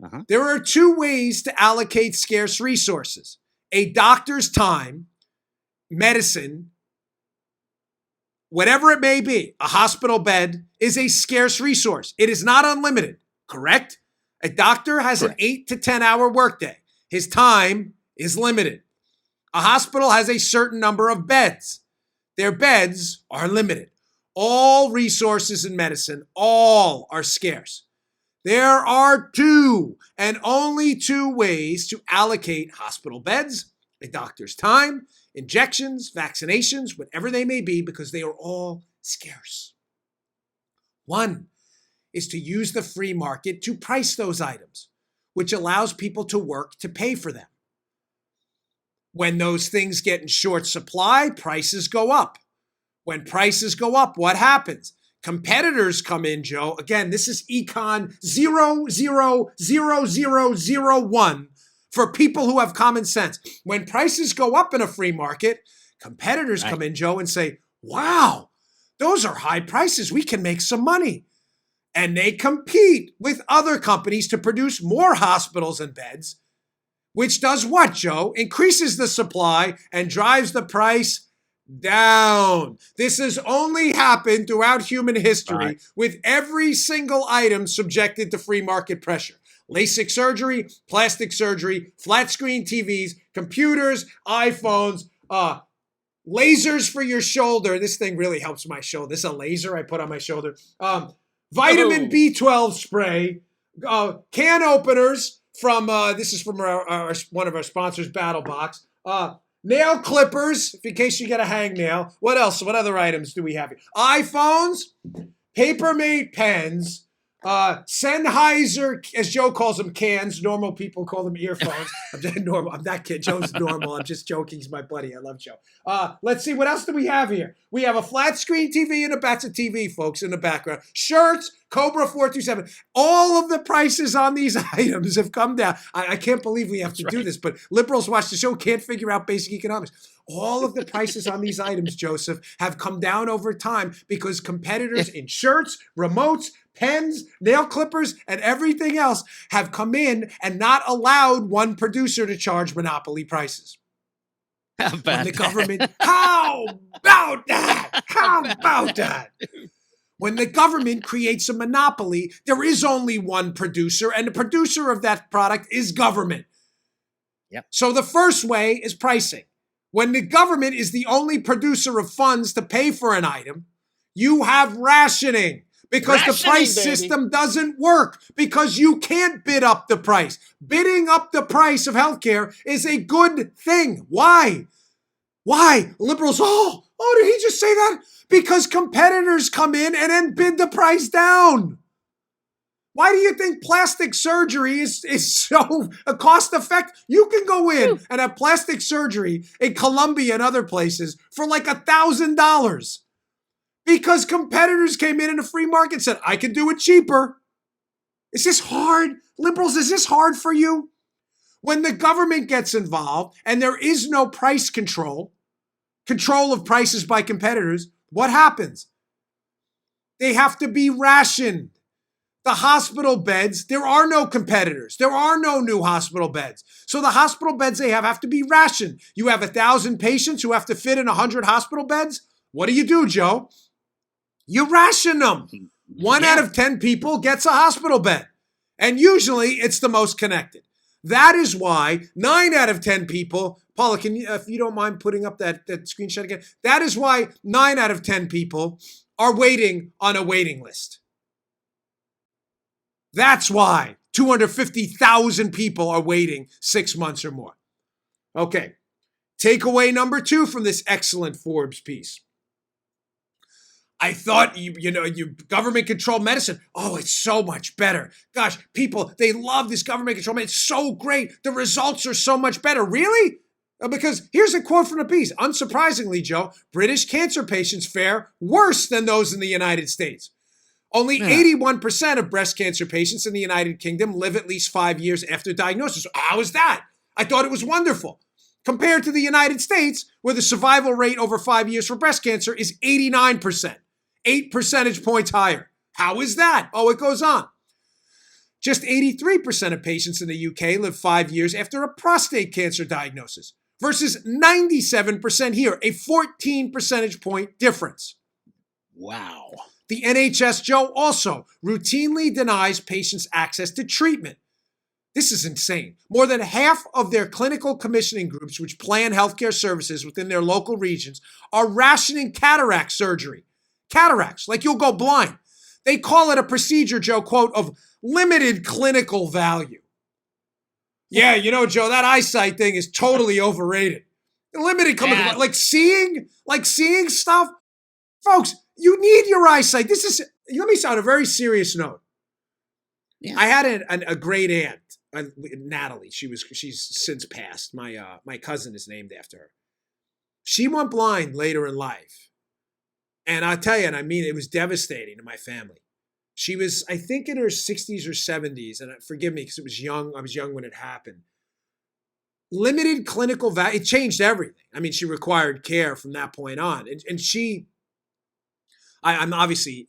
Uh-huh. There are 2 ways to allocate scarce resources. A doctor's time, medicine, whatever it may be, a hospital bed is a scarce resource. It is not unlimited, correct? A doctor has an 8 to 10 hour workday. His time is limited. A hospital has a certain number of beds. Their beds are limited. All resources in medicine, all are scarce. There are 2 and only 2 ways to allocate hospital beds, a doctor's time, injections, vaccinations, whatever they may be, because they are all scarce. 1 is to use the free market to price those items, which allows people to work to pay for them. When those things get in short supply, prices go up. When prices go up, what happens? Competitors come in, Joe. Again, this is Econ 00001 for people who have common sense. When prices go up in a free market, competitors come in, Joe, and say, wow, those are high prices. We can make some money. And they compete with other companies to produce more hospitals and beds, which does what, Joe? Increases the supply and drives the price down. This has only happened throughout human history with every single item subjected to free market pressure. LASIK surgery, plastic surgery, flat screen TVs, computers, iPhones, lasers for your shoulder. This thing really helps my shoulder. This is a laser I put on my shoulder. Vitamin B12 spray, can openers from, this is from one of our sponsors, BattleBox. Nail clippers, in case you get a hangnail. What else? What other items do we have here? iPhones, Papermate pens, Sennheiser, as Joe calls them, cans. Normal people call them earphones. I'm just normal. I'm that kid. Joe's normal. I'm just joking. He's my buddy. I love Joe. Let's see. What else do we have here? We have a flat screen TV and a batch of TV, folks, in the background. Shirts, Cobra 427. All of the prices on these items have come down. I can't believe we have to do this, but liberals watch the show, can't figure out basic economics. All of the prices on these items, Joseph, have come down over time because competitors in shirts, remotes, pens, nail clippers, and everything else have come in and not allowed one producer to charge monopoly prices. How about the government, how about that? How about that? When the government creates a monopoly, there is only one producer, and the producer of that product is government. Yep. So the first way is pricing. When the government is the only producer of funds to pay for an item, you have rationing because the Rationing, price baby. system doesn't work because you can't bid up the price. Bidding up the price of healthcare is a good thing. Why? Why? Liberals, did he just say that? Because competitors come in and then bid the price down. Why do you think plastic surgery is so cost effective? You can go in and have plastic surgery in Colombia and other places for like $1,000 because competitors came in a free market and said, I can do it cheaper. Is this hard? Liberals, is this hard for you? When the government gets involved and there is no price control of prices by competitors, what happens? They have to be rationed. The hospital beds, there are no competitors. There are no new hospital beds. So the hospital beds they have to be rationed. You have 1,000 patients who have to fit in 100 hospital beds. What do, Joe? You ration them. 1 out of 10 people gets a hospital bed. And usually it's the most connected. That is why 9 out of 10 people, Paula, can you, if you don't mind putting up that screenshot again, that is why 9 out of 10 people are waiting on a waiting list. That's why 250,000 people are waiting 6 months or more. Okay, takeaway number 2 from this excellent Forbes piece. I thought, you government-controlled medicine, it's so much better. Gosh, people, they love this government-controlled medicine. It's so great. The results are so much better. Really? Because here's a quote from the piece. Unsurprisingly, Joe, British cancer patients fare worse than those in the United States. Only 81% of breast cancer patients in the United Kingdom live at least 5 years after diagnosis. How is that? I thought it was wonderful. Compared to the United States, where the survival rate over 5 years for breast cancer is 89%, 8 percentage points higher. How is that? It goes on. Just 83% of patients in the UK live 5 years after a prostate cancer diagnosis versus 97% here, a 14 percentage point difference. Wow. The NHS, Joe, also routinely denies patients access to treatment. This is insane. More than half of their clinical commissioning groups, which plan healthcare services within their local regions, are rationing cataract surgery. Cataracts, like you'll go blind. They call it a procedure, Joe, quote, of limited clinical value. Yeah, Joe, that eyesight thing is totally overrated. Limited clinical value. Like seeing stuff. Folks, you need your eyesight. Let me sound a very serious note. Yeah. I had a great aunt, Natalie. She's since passed. My cousin is named after her. She went blind later in life. And I tell you, and I mean, it was devastating to my family. She was, I think, in her 60s or 70s, and forgive me because I was young when it happened. Limited clinical value, it changed everything. I mean, she required care from that point on. And she, I'm obviously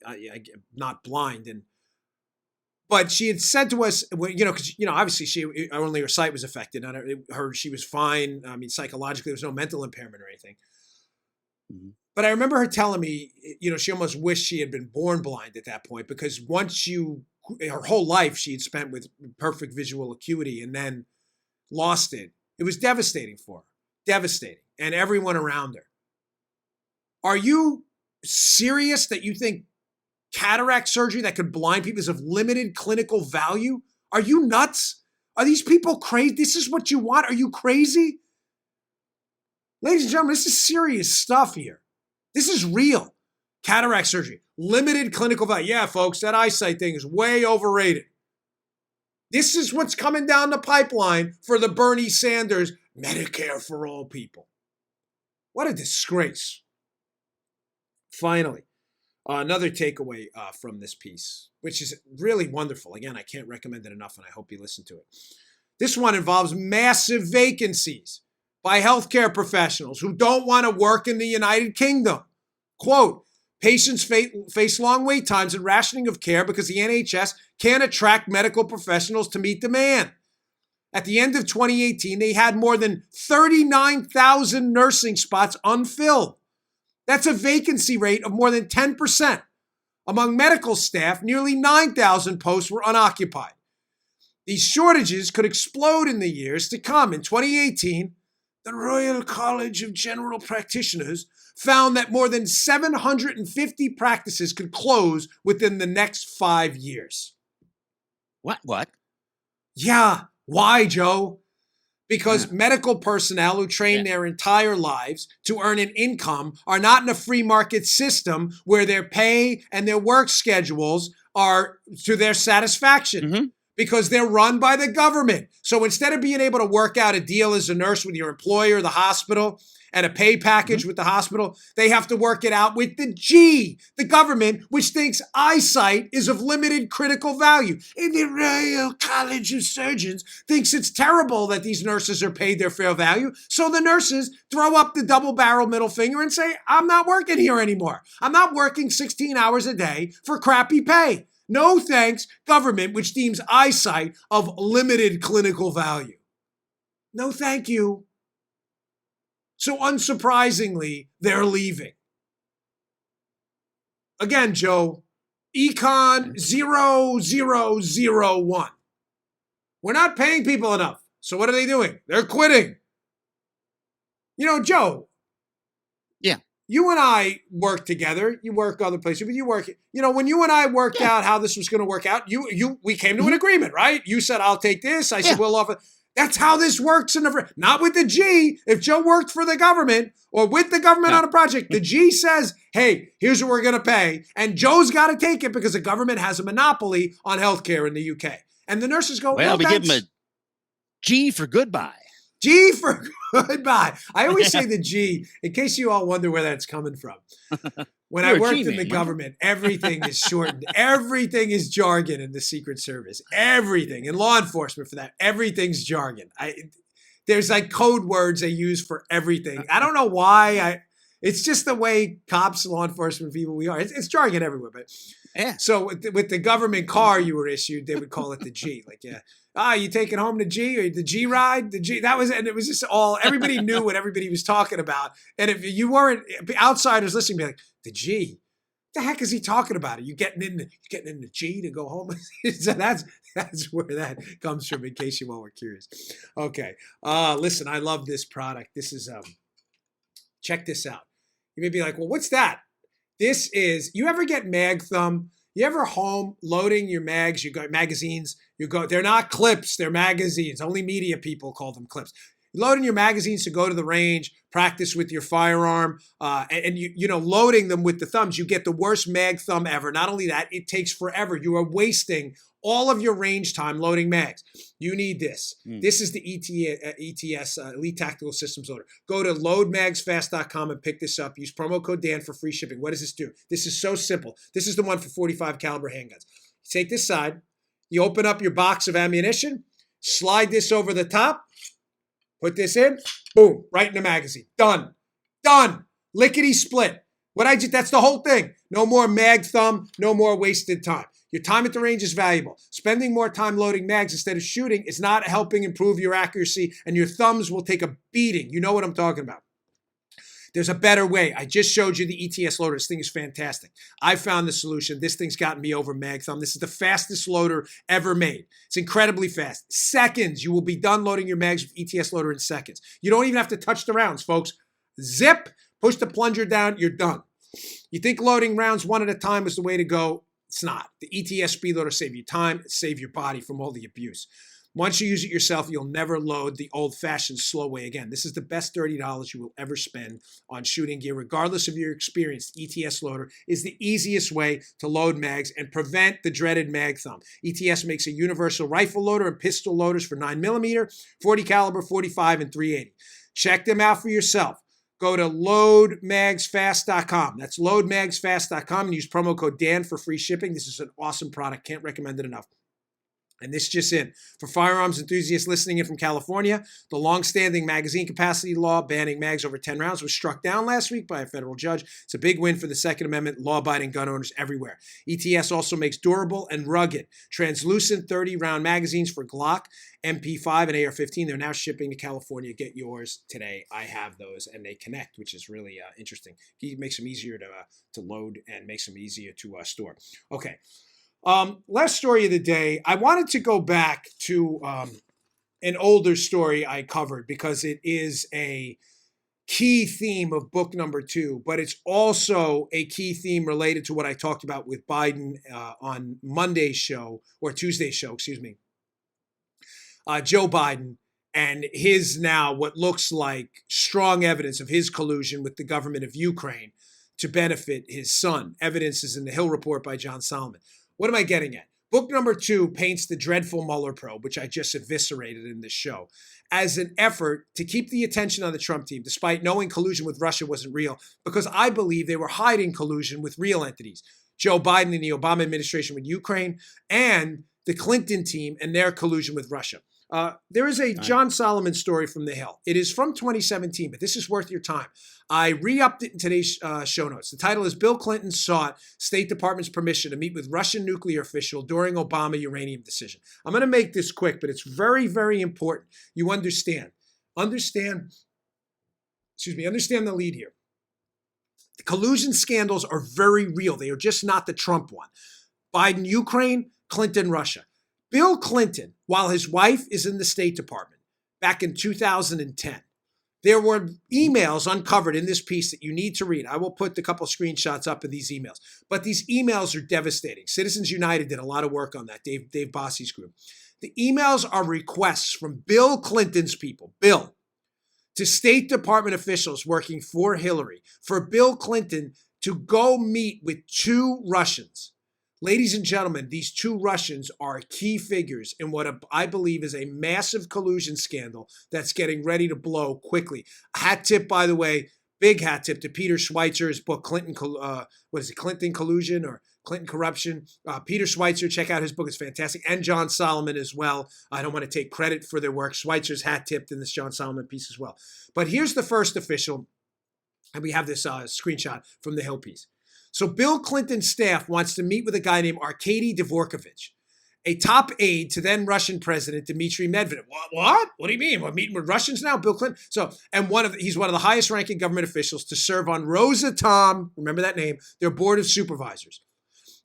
not blind, but she had said to us, because obviously only her sight was affected. She was fine. I mean, psychologically, there was no mental impairment or anything. Mm-hmm. But I remember her telling me, she almost wished she had been born blind at that point because her whole life she had spent with perfect visual acuity and then lost it. It was devastating for her, devastating, and everyone around her. Are you serious that you think cataract surgery that could blind people is of limited clinical value? Are you nuts? Are these people crazy? This is what you want? Are you crazy? Ladies and gentlemen, this is serious stuff here. This is real. Cataract surgery, limited clinical value. Yeah, folks, that eyesight thing is way overrated. This is what's coming down the pipeline for the Bernie Sanders Medicare for all people. What a disgrace. Finally, another takeaway from this piece, which is really wonderful. Again, I can't recommend it enough, and I hope you listen to it. This one involves massive vacancies by healthcare professionals who don't want to work in the United Kingdom. Quote, patients face long wait times and rationing of care because the NHS can't attract medical professionals to meet demand. At the end of 2018, they had more than 39,000 nursing spots unfilled. That's a vacancy rate of more than 10%. Among medical staff, nearly 9,000 posts were unoccupied. These shortages could explode in the years to come. In 2018, the Royal College of General Practitioners found that more than 750 practices could close within the next 5 years. What? Yeah. Why, Joe? Because Yeah. medical personnel who train their entire lives to earn an income are not in a free market system where their pay and their work schedules are to their satisfaction. Because they're run by the government. So instead of being able to work out a deal as a nurse with your employer, the hospital, and a pay package with the hospital, they have to work it out with the G, the government, which thinks eyesight is of limited critical value. And the Royal College of Surgeons thinks it's terrible that these nurses are paid their fair value. So the nurses throw up the double-barrel middle finger and say, I'm not working here anymore. I'm not working 16 hours a day for crappy pay. No thanks, government, which deems eyesight of limited clinical value. No thank you. So unsurprisingly, they're leaving. Again, Joe, Econ 0001. We're not paying people enough. So what are they doing? They're quitting. You know, Joe. Yeah. You and I work together. You work other places, but you work. You know, when you and I worked out how this was going to work out, we came to an agreement, right? You said I'll take this. I said we'll offer. That's how this works not with the G. If Joe worked for the government or with the government on a project, the G says, "Hey, here's what we're going to pay," and Joe's got to take it because the government has a monopoly on healthcare in the UK. And the nurses go, Well, no, we give them a G for goodbye. G for goodbye. I always say the G in case you all wonder where that's coming from. When I worked in the government, everything is shortened. Everything is jargon in the Secret Service. Everything. In law enforcement, for that, everything's jargon. There's like code words they use for everything. I don't know why. It's just the way cops, law enforcement people we are. It's jargon everywhere. But so with the government car you were issued, they would call it the G. Like, you taking home the G or the G ride? The G, that was, and it was just everybody knew what everybody was talking about. And if you weren't, outsiders listening, be like, the G, what the heck is he talking about? Are you getting in the G to go home? So that's where that comes from, in case you all were curious. Okay. Listen, I love this product. This is, check this out. You may be like, well, what's that? This is, you ever get mag thumb? You ever home loading your mags? You got magazines. They're not clips. They're magazines. Only media people call them clips. You're loading your magazines to go to the range, practice with your firearm, and you know, loading them with the thumbs. You get the worst mag thumb ever. Not only that, it takes forever. You are wasting all of your range time loading mags. You need this. This is the ETS, Elite Tactical Systems Loader. Go to loadmagsfast.com and pick this up. Use promo code Dan for free shipping. What does this do? This is so simple. This is the one for 45 caliber handguns. You take this side, you open up your box of ammunition, slide this over the top, put this in, boom, right in the magazine. Done. Lickety split. That's the whole thing. No more mag thumb, no more wasted time. Your time at the range is valuable. Spending more time loading mags instead of shooting is not helping improve your accuracy, and your thumbs will take a beating. You know what I'm talking about. There's a better way. I just showed you the ETS loader. This thing is fantastic. I found the solution. This thing's gotten me over mag thumb. This is the fastest loader ever made. It's incredibly fast. Seconds. You will be done loading your mags with ETS loader in seconds. You don't even have to touch the rounds, folks. Zip, push the plunger down, you're done. You think loading rounds one at a time is the way to go? It's not. The ETS speed loader save you time, save your body from all the abuse. Once you use it yourself, you'll never load the old-fashioned slow way again. This is the best $30 you will ever spend on shooting gear, regardless of your experience. The ETS loader is the easiest way to load mags and prevent the dreaded mag thumb. ETS makes a universal rifle loader and pistol loaders for 9mm, 40 caliber, 45, and 380. Check them out for yourself. Go to loadmagsfast.com. That's loadmagsfast.com and use promo code Dan for free shipping. This is an awesome product. Can't recommend it enough. And this just in. For firearms enthusiasts listening in from California, the long-standing magazine capacity law banning mags over 10 rounds was struck down last week by a federal judge. It's a big win for the Second Amendment, law-abiding gun owners everywhere. ETS also makes durable and rugged, translucent 30-round magazines for Glock, MP5, and AR-15. They're now shipping to California. Get yours today. I have those, and they connect, which is really interesting. He makes them easier to load and makes them easier to store. Okay. Last story of the day. I wanted to go back to an older story I covered because it is a key theme of book number 2, but it's also a key theme related to what I talked about with Biden on Monday's show, or Tuesday's show, excuse me. Joe Biden and his now what looks like strong evidence of his collusion with the government of Ukraine to benefit his son. Evidence is in the Hill report by John Solomon. What am I getting at? Book number 2 paints the dreadful Mueller probe, which I just eviscerated in this show, as an effort to keep the attention on the Trump team, despite knowing collusion with Russia wasn't real, because I believe they were hiding collusion with real entities. Joe Biden and the Obama administration with Ukraine, and the Clinton team and their collusion with Russia. There is a John Solomon story from the Hill. It is from 2017, but this is worth your time. I re-upped it in today's show notes. The title is Bill Clinton Sought State Department's Permission to Meet with Russian Nuclear Official During Obama Uranium Decision. I'm going to make this quick, but it's very, very important. You understand the lead here. The collusion scandals are very real. They are just not the Trump one. Biden, Ukraine, Clinton, Russia. Bill Clinton, while his wife is in the State Department, back in 2010, there were emails uncovered in this piece that you need to read. I will put a couple screenshots up of these emails. But these emails are devastating. Citizens United did a lot of work on that, Dave Bossi's group. The emails are requests from Bill Clinton's people, Bill, to State Department officials working for Hillary, for Bill Clinton to go meet with 2 Russians. Ladies and gentlemen, these 2 Russians are key figures in what I believe is a massive collusion scandal that's getting ready to blow quickly. Hat tip, by the way, big hat tip to Peter Schweizer's book, Clinton Collusion or Clinton Corruption. Peter Schweizer, check out his book. It's fantastic. And John Solomon as well. I don't want to take credit for their work. Schweizer's hat tipped in this John Solomon piece as well. But here's the first official, and we have this screenshot from the Hill piece. So Bill Clinton's staff wants to meet with a guy named Arkady Dvorkovich, a top aide to then Russian President Dmitry Medvedev. What? What do you mean? We're meeting with Russians now, Bill Clinton? He's one of the highest ranking government officials to serve on Rosatom, remember that name, their board of supervisors.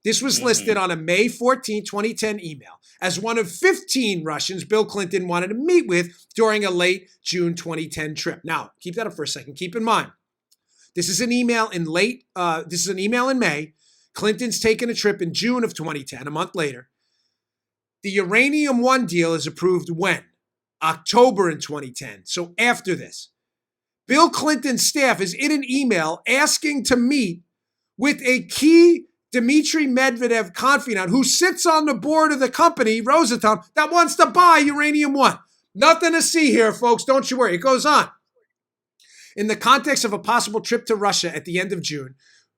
This was listed on a May 14, 2010 email as one of 15 Russians Bill Clinton wanted to meet with during a late June 2010 trip. Now, keep that up for a second. Keep in mind, this is an email in May. Clinton's taken a trip in June of 2010, a month later. The Uranium One deal is approved when? October in 2010. So after this, Bill Clinton's staff is in an email asking to meet with a key Dmitry Medvedev confidant who sits on the board of the company, Rosatom, that wants to buy Uranium One. Nothing to see here, folks. Don't you worry. It goes on. In the context of a possible trip to Russia at the end of June,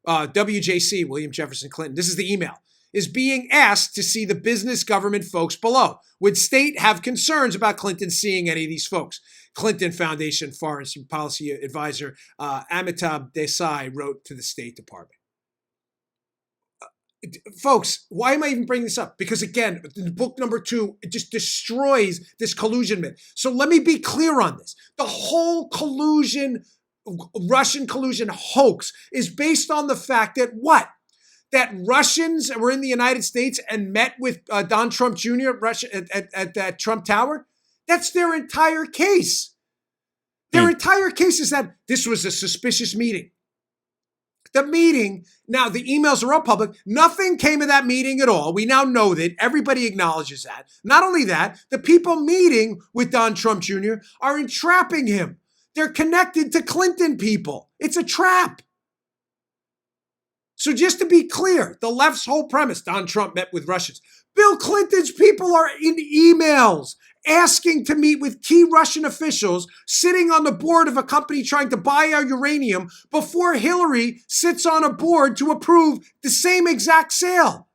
WJC, William Jefferson Clinton, this is the email, is being asked to see the business government folks below. Would state have concerns about Clinton seeing any of these folks? Clinton Foundation Foreign Policy Advisor Amitabh Desai wrote to the State Department. Folks, why am I even bringing this up? Because again, book number 2, it just destroys this collusion myth. So let me be clear on this. The whole collusion, Russian collusion hoax is based on the fact that what? That Russians were in the United States and met with Don Trump Jr. at that Trump Tower. That's their entire case. Their entire case is that this was a suspicious meeting. The meeting, now the emails are all public. Nothing came of that meeting at all. We now know that. Everybody acknowledges that. Not only that, the people meeting with Don Trump Jr. are entrapping him. They're connected to Clinton people. It's a trap. So just to be clear, the left's whole premise, Don Trump met with Russians. Bill Clinton's people are in emails asking to meet with key Russian officials sitting on the board of a company trying to buy our uranium before Hillary sits on a board to approve the same exact sale.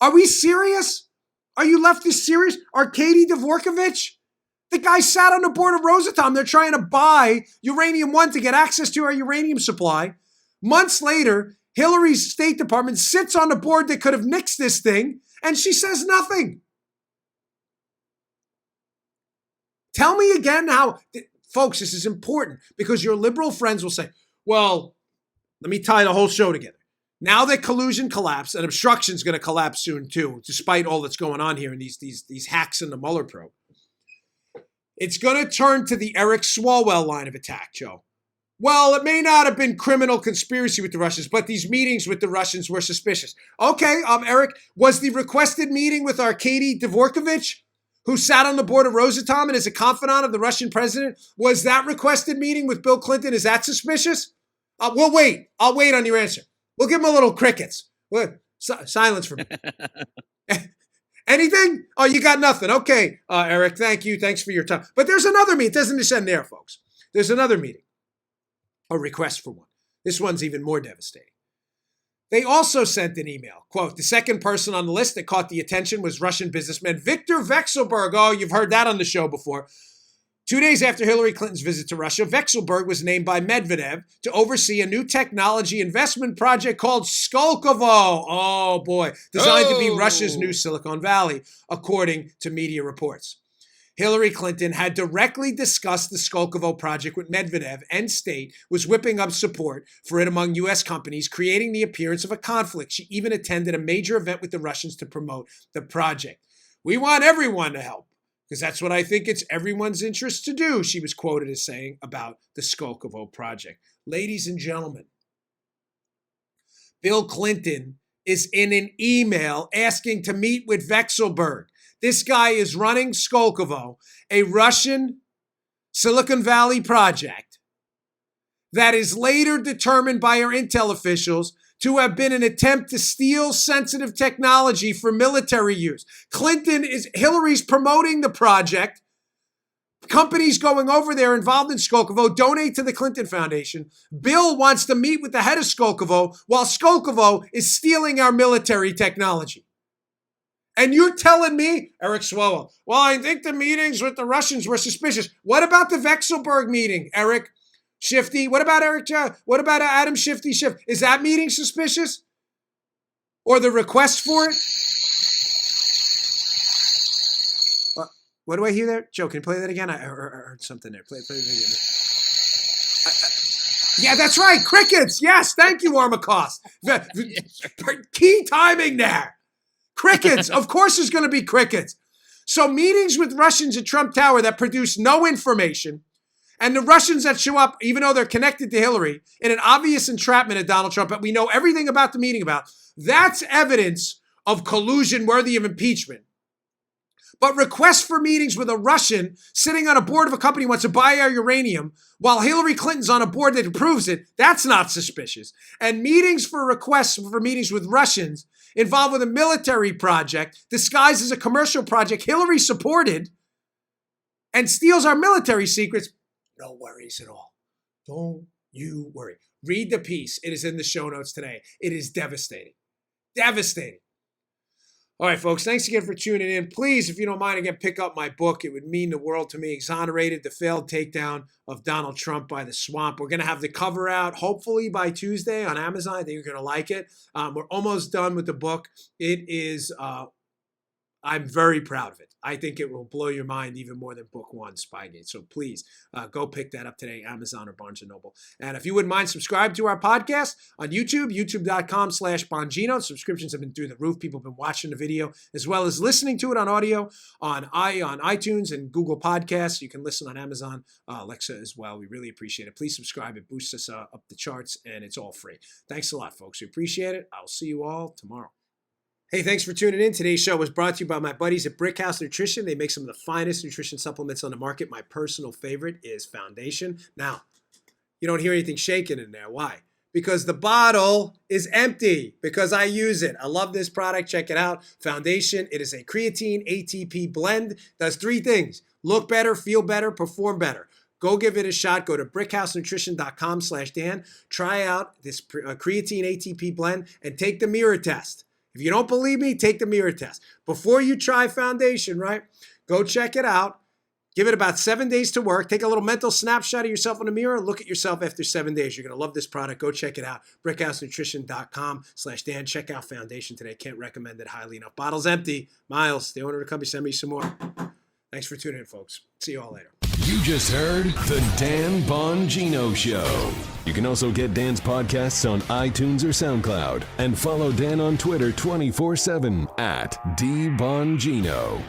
Are we serious? Are you leftists serious? Arkady Dvorkovich? The guy sat on the board of Rosatom. They're trying to buy Uranium One to get access to our uranium supply. Months later, Hillary's State Department sits on the board that could have nixed this thing, and she says nothing. Tell me again how, folks, this is important because your liberal friends will say, well, let me tie the whole show together. Now that collusion collapsed, and obstruction's going to collapse soon too, despite all that's going on here and these hacks in the Mueller probe. It's going to turn to the Eric Swalwell line of attack, Joe. Well, it may not have been criminal conspiracy with the Russians, but these meetings with the Russians were suspicious. Okay, Eric, was the requested meeting with Arkady Dvorkovich, who sat on the board of Rosatom and is a confidant of the Russian president, was that requested meeting with Bill Clinton, is that suspicious? We'll wait. I'll wait on your answer. We'll give him a little crickets. Silence for me. Anything? Oh, you got nothing. Okay, Eric, thank you. Thanks for your time. But there's another meeting. It doesn't just end there, folks. There's another meeting. A request for one. This one's even more devastating. They also sent an email. Quote, the second person on the list that caught the attention was Russian businessman Viktor Vekselberg. Oh, you've heard that on the show before. 2 days after Hillary Clinton's visit to Russia, Vekselberg was named by Medvedev to oversee a new technology investment project called Skolkovo. Oh, boy. Designed to be Russia's new Silicon Valley, according to media reports. Hillary Clinton had directly discussed the Skolkovo project with Medvedev and state was whipping up support for it among U.S. companies, creating the appearance of a conflict. She even attended a major event with the Russians to promote the project. We want everyone to help, because that's what I think it's everyone's interest to do, she was quoted as saying about the Skolkovo project. Ladies and gentlemen, Bill Clinton is in an email asking to meet with Vekselberg. This guy is running Skolkovo, a Russian Silicon Valley project that is later determined by our intel officials to have been an attempt to steal sensitive technology for military use. Hillary's promoting the project. Companies going over there involved in Skolkovo donate to the Clinton Foundation. Bill wants to meet with the head of Skolkovo while Skolkovo is stealing our military technology. And you're telling me, Eric Swalwell, well, I think the meetings with the Russians were suspicious. What about the Vekselberg meeting, Eric Shifty? What about what about Adam Shifty Schiff? Is that meeting suspicious? Or the request for it? What do I hear there? Joe, can you play that again? I heard something there. Play it again. Yeah, that's right. Crickets. Yes, thank you, Armacost. Key timing there. Crickets. Of course there's going to be crickets. So meetings with Russians at Trump Tower that produce no information, and the Russians that show up, even though they're connected to Hillary, in an obvious entrapment of Donald Trump, but we know everything about the meeting about, that's evidence of collusion worthy of impeachment. But requests for meetings with a Russian sitting on a board of a company who wants to buy our uranium while Hillary Clinton's on a board that approves it, that's not suspicious. And requests for meetings with Russians involved with a military project disguised as a commercial project Hillary supported and steals our military secrets, no worries at all. Don't you worry. Read the piece. It is in the show notes today. It is devastating. Devastating. All right, folks, thanks again for tuning in. Please, if you don't mind, again, pick up my book. It would mean the world to me. Exonerated, the failed takedown of Donald Trump by the swamp. We're going to have the cover out, hopefully by Tuesday on Amazon. I think you're going to like it. We're almost done with the book. It is, I'm very proud of it. I think it will blow your mind even more than book one, Spygate. So please go pick that up today, Amazon or Barnes & Noble. And if you wouldn't mind, subscribe to our podcast on YouTube, youtube.com/Bongino. Subscriptions have been through the roof. People have been watching the video as well as listening to it on audio on iTunes and Google Podcasts. You can listen on Amazon, Alexa as well. We really appreciate it. Please subscribe. It boosts us up the charts, and it's all free. Thanks a lot, folks. We appreciate it. I'll see you all tomorrow. Hey, thanks for tuning in. Today's show was brought to you by my buddies at Brickhouse Nutrition. They make some of the finest nutrition supplements on the market. My personal favorite is Foundation. Now, you don't hear anything shaking in there. Why? Because the bottle is empty, because I use it. I love this product. Check it out. Foundation. It is a creatine ATP blend. Does three things: look better, feel better, perform better. Go give it a shot. Go to brickhousenutrition.com/Dan. Try out this creatine ATP blend and take the mirror test. If you don't believe me, take the mirror test. Before you try Foundation, right? Go check it out. Give it about 7 days to work. Take a little mental snapshot of yourself in the mirror. Look at yourself after 7 days. You're going to love this product. Go check it out. brickhousenutrition.com/Dan. Check out Foundation today. Can't recommend it highly enough. Bottle's empty. Miles, the owner of the company, send me some more. Thanks for tuning in, folks. See you all later. You just heard The Dan Bongino Show. You can also get Dan's podcasts on iTunes or SoundCloud. And follow Dan on Twitter 24/7 at DBongino.